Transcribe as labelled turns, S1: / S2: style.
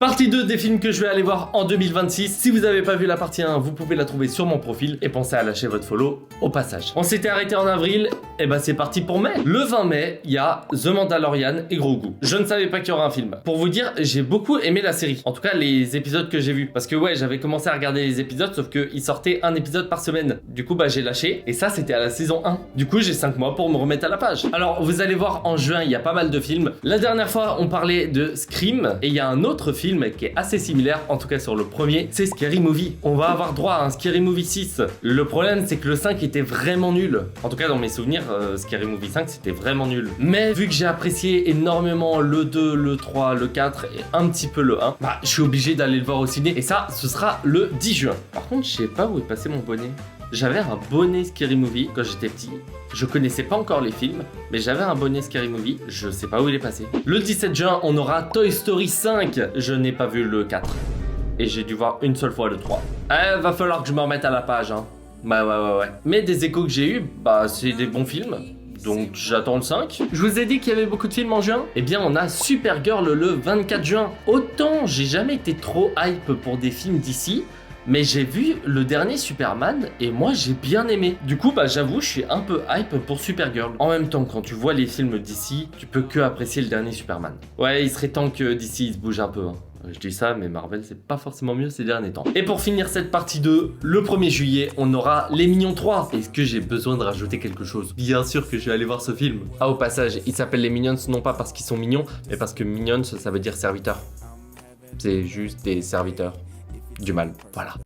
S1: Partie 2 des films que je vais aller voir en 2026. Si vous n'avez pas vu la partie 1, vous pouvez la trouver sur mon profil et pensez à lâcher votre follow au passage. On s'était arrêté en avril, et bah c'est parti pour mai. Le 20 mai, il y a The Mandalorian et Grogu. Je ne savais pas qu'il y aura un film. Pour vous dire, j'ai beaucoup aimé la série. En tout cas, les épisodes que j'ai vus. Parce que ouais, j'avais commencé à regarder les épisodes, sauf qu'ils sortaient un épisode par semaine. Du coup, bah j'ai lâché. Et ça, c'était à la saison 1. Du coup, j'ai 5 mois pour me remettre à la page. Alors, vous allez voir, en juin, il y a pas mal de films. La dernière fois, on parlait de Scream. Et il y a un autre film qui est assez similaire, en tout cas sur le premier, c'est Scary Movie. On va avoir droit à un Scary Movie 6. Le problème, c'est que le 5 était vraiment nul. En tout cas, dans mes souvenirs, Scary Movie 5, c'était vraiment nul. Mais vu que j'ai apprécié énormément le 2, le 3, le 4 et un petit peu le 1, bah, je suis obligé d'aller le voir au ciné. Et ça, ce sera le 10 juin. Par contre, je sais pas où est passé mon bonnet. J'avais un bonnet Scary Movie quand j'étais petit. Je connaissais pas encore les films, mais j'avais un bonnet Scary Movie, je sais pas où il est passé. Le 17 juin, on aura Toy Story 5. Je n'ai pas vu le 4. Et j'ai dû voir une seule fois le 3. Va falloir que je me remette à la page, hein. Bah ouais. Mais des échos que j'ai eu, bah c'est des bons films. Donc j'attends le 5. Je vous ai dit qu'il y avait beaucoup de films en juin. Eh bien on a Supergirl le 24 juin. Autant j'ai jamais été trop hype pour des films d'ici, mais j'ai vu le dernier Superman et moi j'ai bien aimé. Du coup bah j'avoue je suis un peu hype pour Supergirl. En même temps quand tu vois les films d'ici, tu peux que apprécier le dernier Superman. Ouais il serait temps que d'ici il se bouge un peu hein. Je dis ça, mais Marvel, c'est pas forcément mieux ces derniers temps. Et pour finir cette partie 2, le 1er juillet, on aura Les Mignons 3. Est-ce que j'ai besoin de rajouter quelque chose? Bien sûr que je vais aller voir ce film. Ah, au passage, il s'appelle Les Minions, non pas parce qu'ils sont mignons, mais parce que Minions, ça veut dire serviteur. C'est juste des serviteurs du mal. Voilà.